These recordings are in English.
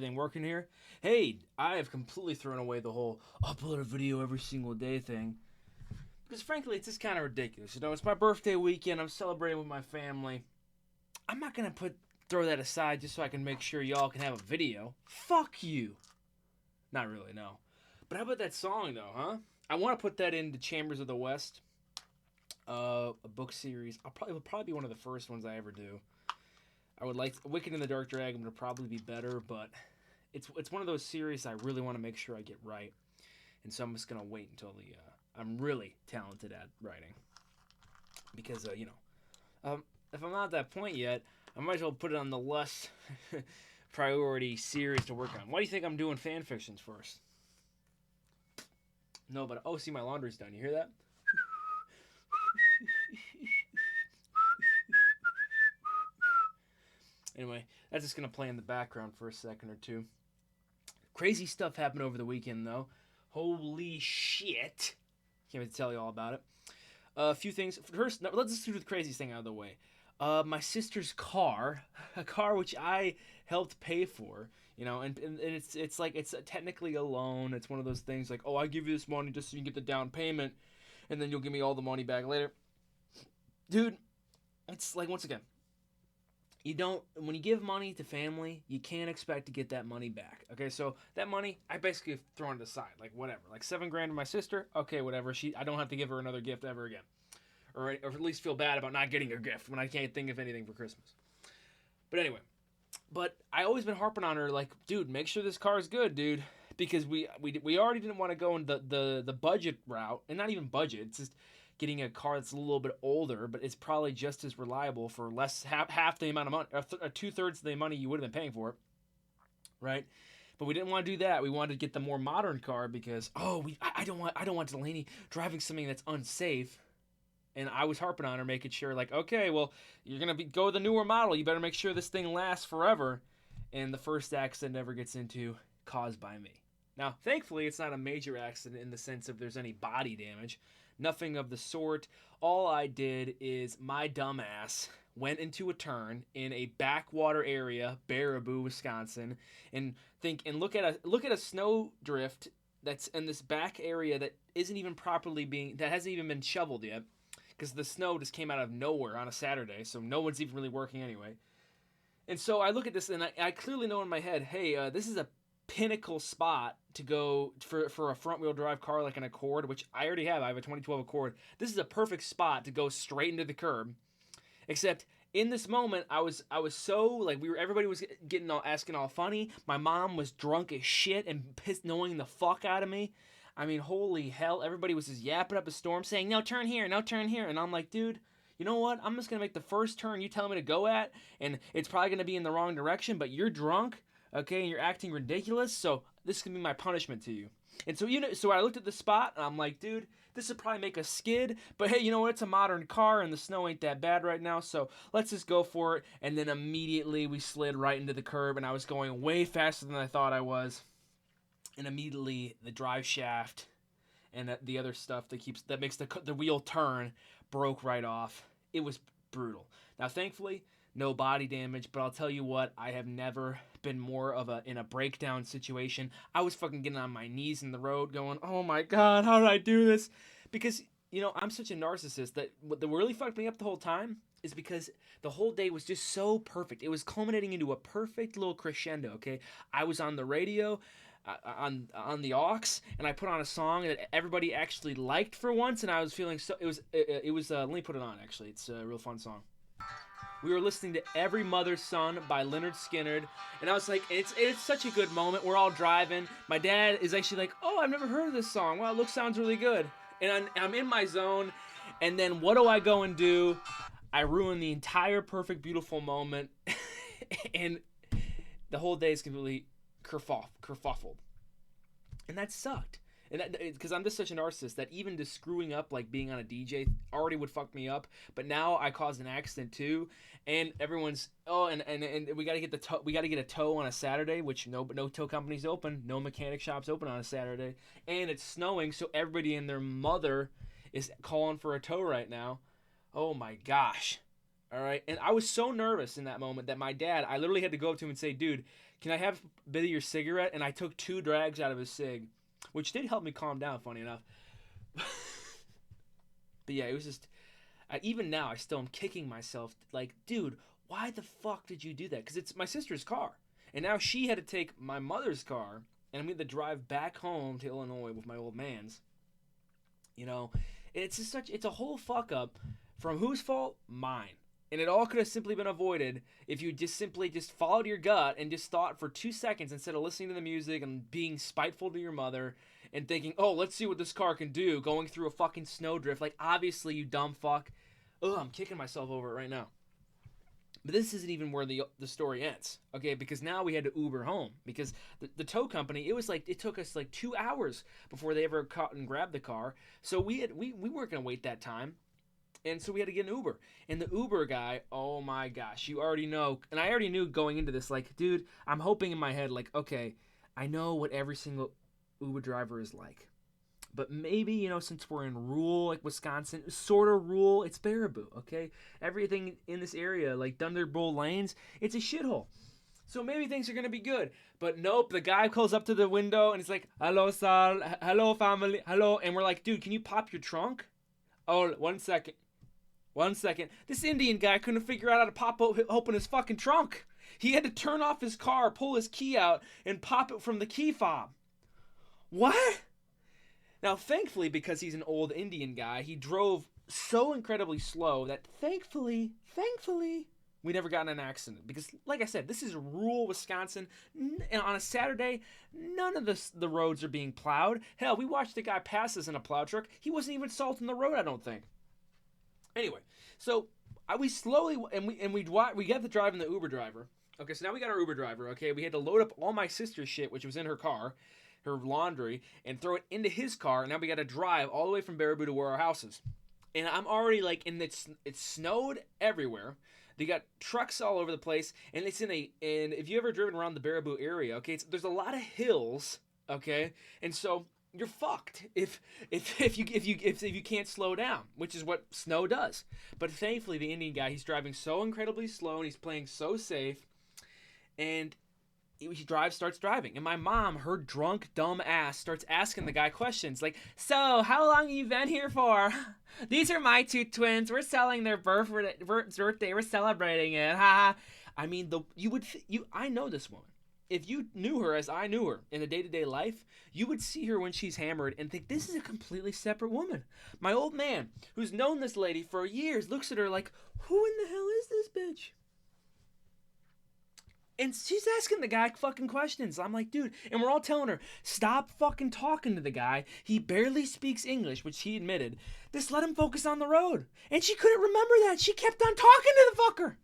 everything working here? Hey, I have completely thrown away the whole upload a video every single day thing. Because frankly, it's just kind of ridiculous. You know, it's my birthday weekend. I'm celebrating with my family. I'm not going to throw that aside just so I can make sure y'all can have a video. Fuck you. Not really, no. But how about that song, though, huh? I want to put that into Chambers of the West, a book series. It will probably be one of the first ones I ever do. I would like Wicked and the Dark Dragon would probably be better, but it's one of those series I really want to make sure I get right, and so I'm just gonna wait until I'm really talented at writing, because if I'm not at that point yet, I might as well put it on the less priority series to work on. Why do you think I'm doing fan fictions first? No, but see, my laundry's done. You hear that? Anyway, that's just going to play in the background for a second or two. Crazy stuff happened over the weekend, though. Holy shit. Can't wait to tell you all about it. A few things. First, let's just do the craziest thing out of the way. My sister's car, a car which I helped pay for, and it's like it's technically a loan. It's one of those things like, oh, I give you this money just so you can get the down payment, and then you'll give me all the money back later. Dude, it's like, once again, when you give money to family, you can't expect to get that money back. Okay, so that money, I basically thrown it aside, like whatever, like $7,000 to my sister. Okay, whatever. I don't have to give her another gift ever again, or at least feel bad about not getting a gift when I can't think of anything for Christmas. But anyway, I always been harping on her, like, dude, make sure this car is good, dude, because we already didn't want to go in the budget route, and not even budget. It's just getting a car that's a little bit older, but it's probably just as reliable for half the amount of money, or 2/3 of the money you would have been paying for it, right? But we didn't want to do that. We wanted to get the more modern car because I don't want Delaney driving something that's unsafe. And I was harping on her, making sure, like, okay, well, you're gonna go with the newer model. You better make sure this thing lasts forever. And the first accident ever gets into, caused by me. Now, thankfully, it's not a major accident in the sense of there's any body damage. Nothing of the sort. All I did is my dumbass went into a turn in a backwater area, Baraboo, Wisconsin, and look at a snowdrift that's in this back area that hasn't even been shoveled yet, because the snow just came out of nowhere on a Saturday, so no one's even really working anyway. And so I look at this, and I clearly know in my head, hey, this is a pinnacle spot to go for a front-wheel drive car like an Accord, which I already have. I have a 2012 Accord. This is a perfect spot to go straight into the curb. Except in this moment, I was so, like, everybody was asking all funny. My mom was drunk as shit and pissed, annoying the fuck out of me. I mean, holy hell, everybody was just yapping up a storm saying, no, turn here, no, turn here. And I'm like, dude, you know what? I'm just going to make the first turn you tell me to go at, and it's probably going to be in the wrong direction, but you're drunk, okay, and you're acting ridiculous, so this is going to be my punishment to you. And so I looked at the spot, and I'm like, dude, this would probably make a skid, but hey, you know what? It's a modern car, and the snow ain't that bad right now, so let's just go for it. And then immediately we slid right into the curb, and I was going way faster than I thought I was. And immediately the drive shaft and the other stuff that makes the wheel turn broke right off. It was brutal. Now, thankfully, no body damage, but I'll tell you what, I have never been more in a breakdown situation. I was fucking getting on my knees in the road going, oh my God, how did I do this? Because, I'm such a narcissist that what really fucked me up the whole time is because the whole day was just so perfect. It was culminating into a perfect little crescendo, okay? I was on the radio, on the aux, and I put on a song that everybody actually liked for once, and I was feeling so. It was. Let me put it on. Actually, it's a real fun song. We were listening to "Every Mother's Son" by Lynyrd Skynyrd, and I was like, it's such a good moment. We're all driving. My dad is actually like, oh, I've never heard of this song. Wow, sounds really good. And I'm in my zone, and then what do I go and do? I ruin the entire perfect, beautiful moment, and the whole day is completely kerfuffled. And that sucked. And because I'm just such a narcissist that even just screwing up, like being on a DJ, already would fuck me up. But now I caused an accident too, and everyone's and we gotta get a tow on a Saturday, which no tow company's open, no mechanic shops open on a Saturday, and it's snowing, so everybody and their mother is calling for a tow right now. Oh my gosh. All right. And I was so nervous in that moment that my dad, I literally had to go up to him and say, dude, can I have a bit of your cigarette? And I took 2 drags out of his cig, which did help me calm down, funny enough. But yeah, it was just, even now, I still am kicking myself. Like, dude, why the fuck did you do that? Because it's my sister's car. And now she had to take my mother's car, and I'm going to drive back home to Illinois with my old man's. You know, it's just it's a whole fuck up. From whose fault? Mine. And it all could have simply been avoided if you just simply just followed your gut and just thought for 2 seconds instead of listening to the music and being spiteful to your mother and thinking, oh, let's see what this car can do, going through a fucking snowdrift. Like, obviously, you dumb fuck. Ugh, I'm kicking myself over it right now. But this isn't even where the story ends, okay? Because now we had to Uber home because the tow company, it took us like 2 hours before they ever caught and grabbed the car. So we weren't gonna wait that time, and so we had to get an Uber. And the Uber guy, oh my gosh, you already know, and I already knew going into this, like, dude, I'm hoping in my head, like, okay, I know what every single Uber driver is like. But maybe, you know, since we're in rural, like Wisconsin, sort of rural, it's Baraboo, okay? Everything in this area, like Thunderbolt Lanes, it's a shithole. So maybe things are going to be good. But nope, the guy calls up to the window and he's like, hello, sir, hello, family, hello. And we're like, dude, can you pop your trunk? Oh, 1 second. 1 second. This Indian guy couldn't figure out how to pop open his fucking trunk. He had to turn off his car, pull his key out, and pop it from the key fob. What? Now, thankfully, because he's an old Indian guy, he drove so incredibly slow that thankfully, we never got in an accident. Because, like I said, this is rural Wisconsin, and on a Saturday, none of the roads are being plowed. Hell, we watched the guy pass us in a plow truck. He wasn't even salting the road, I don't think. Anyway, so we slowly, we got to drive in the Uber driver. Okay, so now we got our Uber driver, okay? We had to load up all my sister's shit, which was in her car, her laundry, and throw it into his car. And now we got to drive all the way from Baraboo to where our house is. And I'm already like, it's snowed everywhere. They got trucks all over the place, and and if you ever driven around the Baraboo area, okay, there's a lot of hills, okay, and so you're fucked if you can't slow down, which is what snow does. But thankfully, the Indian guy, he's driving so incredibly slow and he's playing so safe, and starts driving, and my mom, her drunk dumb ass, starts asking the guy questions like, so how long have you been here for? These are my 2 twins, we're selling their birthday, we're celebrating it, ha. I mean, I know this woman. If you knew her as I knew her in the day-to-day life, you would see her when she's hammered and think, this is a completely separate woman. My old man, who's known this lady for years, looks at her like, who in the hell is this bitch? And she's asking the guy fucking questions. I'm like, dude, and we're all telling her, stop fucking talking to the guy. He barely speaks English, which he admitted. Just let him focus on the road. And she couldn't remember that. She kept on talking to the fucker.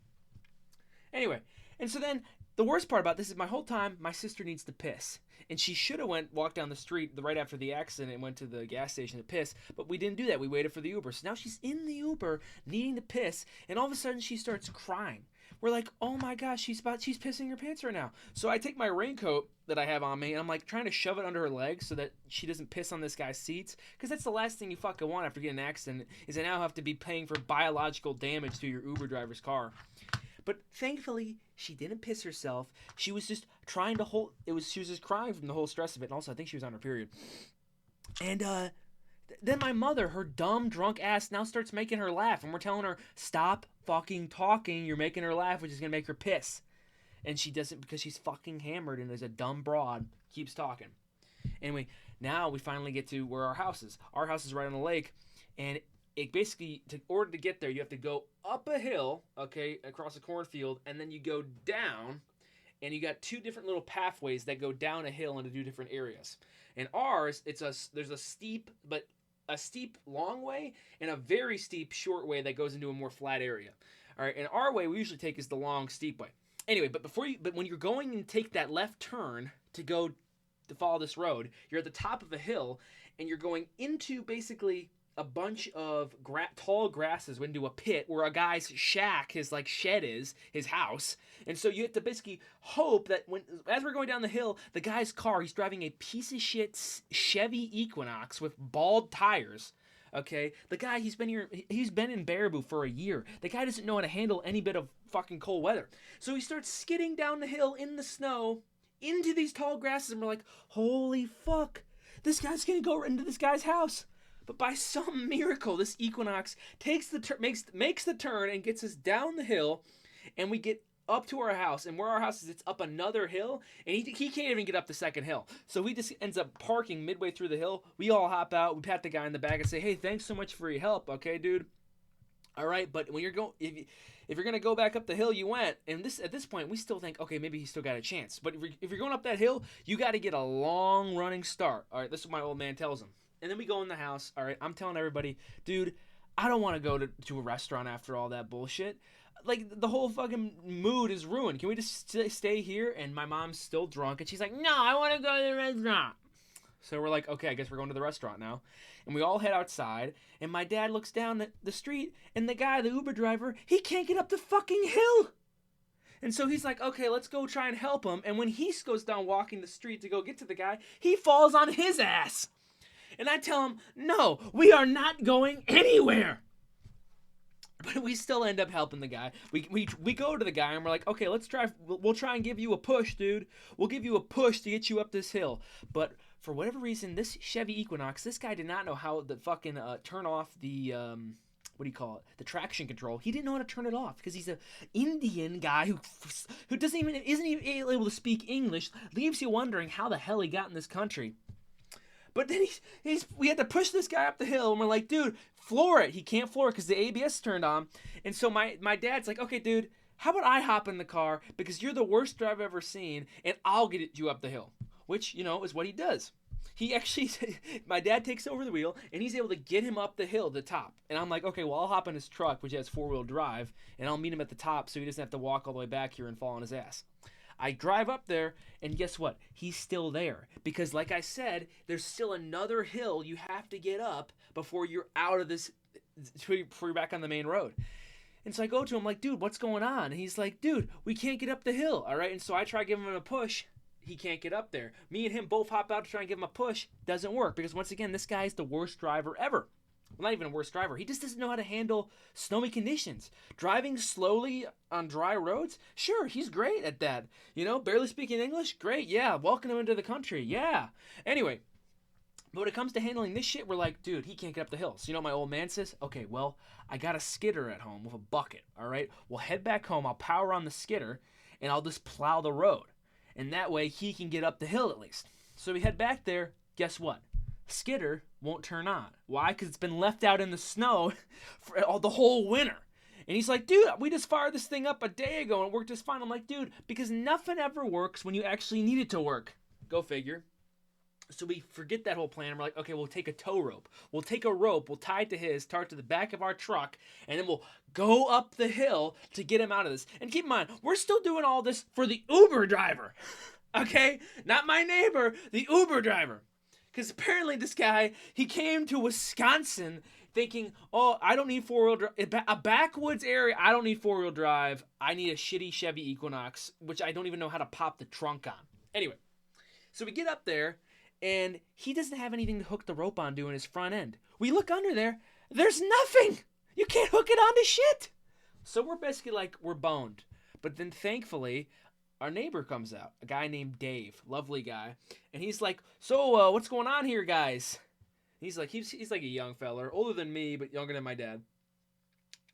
Anyway, and so then the worst part about this is my whole time, my sister needs to piss. And she should have walked down the street right after the accident and went to the gas station to piss. But we didn't do that. We waited for the Uber. So now she's in the Uber needing to piss. And all of a sudden she starts crying. We're like, oh my gosh, she's pissing her pants right now. So I take my raincoat that I have on me, and I'm like trying to shove it under her legs so that she doesn't piss on this guy's seats. Because that's the last thing you fucking want after getting an accident, is I now have to be paying for biological damage to your Uber driver's car. But thankfully, she didn't piss herself. She was just trying to she was just crying from the whole stress of it. And also, I think she was on her period. And, then my mother, her dumb, drunk ass, now starts making her laugh. And we're telling her, stop fucking talking. You're making her laugh, which is going to make her piss. And she doesn't because she's fucking hammered and is a dumb broad. Keeps talking. Anyway, now we finally get to where our house is. Our house is right on the lake. And it basically, in order to get there, you have to go up a hill, okay, across a cornfield. And then you go down. And you got 2 different little pathways that go down a hill into 2 different areas. And ours, there's a steep long way and a very steep short way that goes into a more flat area. All right, and our way we usually take is the long steep way. Anyway, but when you're going and take that left turn to follow this road, you're at the top of a hill and you're going into basically a bunch of tall grasses into a pit where a guy's shack, his like shed is, his house. And so you have to basically hope that as we're going down the hill, the guy's car, he's driving a piece of shit Chevy Equinox with bald tires. Okay, the guy, he's been here, he's been in Baraboo for a year. The guy doesn't know how to handle any bit of fucking cold weather. So he starts skidding down the hill in the snow into these tall grasses, and we're like, holy fuck, this guy's gonna go into this guy's house. But by some miracle, this Equinox takes the makes the turn and gets us down the hill, and we get up to our house. And where our house is, it's up another hill, and he can't even get up the second hill. So he just ends up parking midway through the hill. We all hop out, we pat the guy in the back and say, hey, thanks so much for your help, okay, dude? All right, but when you're going, if you're gonna go back up the hill you went, and at this point we still think, okay, maybe he still got a chance. But if you're going up that hill, you got to get a long running start. All right, this is what my old man tells him. And then we go in the house. All right, I'm telling everybody, dude, I don't want to go to a restaurant after all that bullshit. Like, the whole fucking mood is ruined. Can we just stay here? And my mom's still drunk, and she's like, no, I want to go to the restaurant. So we're like, okay, I guess we're going to the restaurant now. And we all head outside, and my dad looks down the street, and the guy, the Uber driver, he can't get up the fucking hill. And so he's like, okay, let's go try and help him. And when he goes down walking the street to go get to the guy, he falls on his ass. And I tell him, no, we are not going anywhere. But we still end up helping the guy. We go to the guy and we're like, okay, we'll try and give you a push, dude. We'll give you a push to get you up this hill. But for whatever reason, this Chevy Equinox, this guy did not know how to fucking turn off the, what do you call it? The traction control. He didn't know how to turn it off because he's an Indian guy who isn't even able to speak English. Leaves you wondering how the hell he got in this country. But then we had to push this guy up the hill, and we're like, dude, floor it. He can't floor it because the ABS turned on. And so my dad's like, okay, dude, how about I hop in the car because you're the worst driver I've ever seen, and I'll get you up the hill, which, is what he does. He actually, my dad takes over the wheel, and he's able to get him up the hill, the top. And I'm like, okay, well, I'll hop in his truck, which has four-wheel drive, and I'll meet him at the top so he doesn't have to walk all the way back here and fall on his ass. I drive up there, and guess what? He's still there. Because like I said, there's still another hill you have to get up before you're out of this, before you're back on the main road. And so I go to him like, dude, what's going on? And he's like, dude, we can't get up the hill, all right? And so I try giving him a push. He can't get up there. Me and him both hop out to try and give him a push. Doesn't work because, once again, this guy's the worst driver ever. Well, not even a worse driver. He just doesn't know how to handle snowy conditions. Driving slowly on dry roads? Sure, he's great at that. Barely speaking English? Great, yeah. Welcome him into the country, yeah. Anyway, but when it comes to handling this shit, we're like, dude, he can't get up the hill. So you know what my old man says? Okay, well, I got a skidder at home with a bucket, all right? We'll head back home. I'll power on the skidder, and I'll just plow the road. And that way, he can get up the hill at least. So we head back there. Guess what? Skidder won't turn on. Why? Because it's been left out in the snow for the whole winter. And he's like, dude, we just fired this thing up a day ago and it worked just fine. I'm like, dude, because nothing ever works when you actually need it to work. Go figure. So we forget that whole plan. And we're like, okay, we'll take a tow rope. We'll take a rope. We'll tie it to his, tie it to the back of our truck, and then we'll go up the hill to get him out of this. And keep in mind, we're still doing all this for the Uber driver. Okay? Not my neighbor, the Uber driver. Because apparently this guy, he came to Wisconsin thinking, oh, I don't need four-wheel drive. A backwoods area, I don't need four-wheel drive. I need a shitty Chevy Equinox, which I don't even know how to pop the trunk on. Anyway, so we get up there, and he doesn't have anything to hook the rope onto in his front end. We look under there. There's nothing. You can't hook it onto shit. So we're basically like, we're boned. But then thankfully, our neighbor comes out, a guy named Dave, lovely guy, and he's like, so what's going on here, guys? He's like a young fella, older than me, but younger than my dad.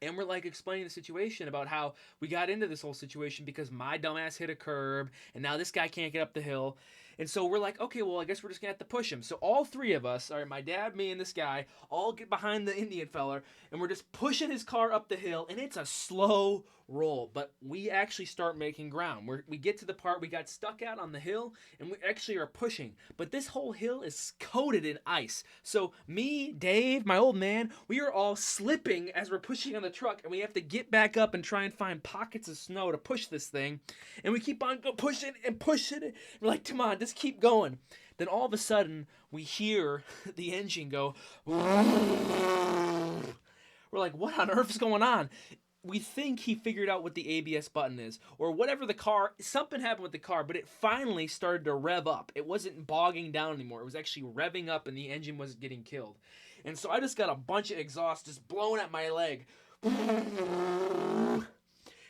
And we're like explaining the situation about how we got into this whole situation because my dumbass hit a curb, and now this guy can't get up the hill. And so we're like, okay, well, I guess we're just going to have to push him. So all three of us, all right, my dad, me, and this guy, all get behind the Indian fella, and we're just pushing his car up the hill, and it's a slow roll. But we actually start making ground. We get to the part we got stuck out on the hill, and we actually are pushing. But this whole hill is coated in ice. So me, Dave, my old man, we are all slipping as we're pushing on the truck, and we have to get back up and try and find pockets of snow to push this thing. And we keep on pushing and pushing it. We're like, come on, just keep going. Then all of a sudden, we hear the engine go. We're like, what on earth is going on? We think he figured out what the ABS button is, or whatever something happened with the car, but it finally started to rev up. It wasn't bogging down anymore. It was actually revving up, and the engine wasn't getting killed. And so I just got a bunch of exhaust just blowing at my leg. And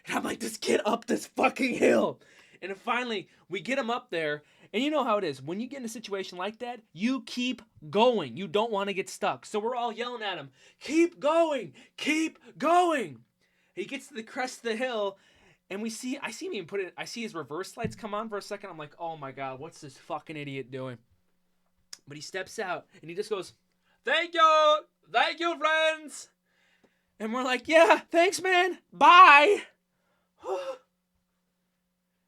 I'm like, just get up this fucking hill. And then finally, we get him up there. And you know how it is. When you get in a situation like that, you keep going. You don't want to get stuck. So we're all yelling at him, keep going, keep going. He gets to the crest of the hill, and I see him even I see his reverse lights come on for a second. I'm like, oh my God, what's this fucking idiot doing? But he steps out, and he just goes, thank you, friends. And we're like, yeah, thanks, man, bye.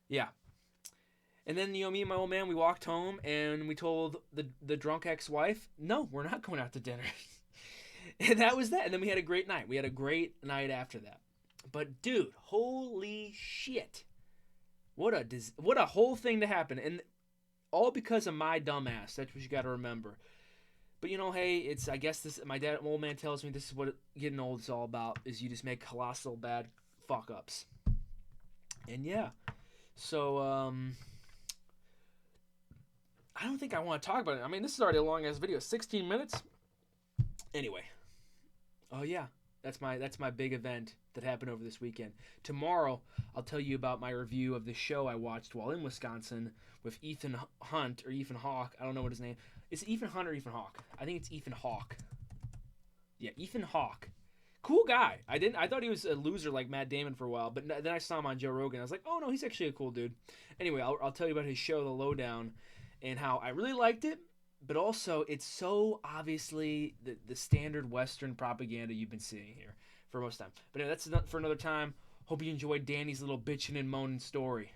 Yeah. And then, me and my old man, we walked home, and we told the drunk ex-wife, no, we're not going out to dinner. And that was that. And then we had a great night. We had a great night after that. But, dude, holy shit. What a whole thing to happen. And all because of my dumbass. That's what you got to remember. But, hey, I guess my old man tells me this is what getting old is all about, is you just make colossal bad fuck-ups. And, yeah. So, I don't think I want to talk about it. I mean, this is already a long-ass video. 16 minutes? Anyway. Oh, yeah. That's my big event that happened over this weekend. Tomorrow, I'll tell you about my review of the show I watched while in Wisconsin with Ethan Hunt, or Ethan Hawke. I don't know what his name is. Is it Ethan Hunt or Ethan Hawke? I think it's Ethan Hawke. Yeah, Ethan Hawke. Cool guy. I thought he was a loser like Matt Damon for a while, but then I saw him on Joe Rogan. I was like, oh no, he's actually a cool dude. Anyway, I'll tell you about his show, The Lowdown, and how I really liked it. But also, it's so obviously the standard Western propaganda you've been seeing here for most of the time. But anyway, that's for another time. Hope you enjoyed Danny's little bitching and moaning story.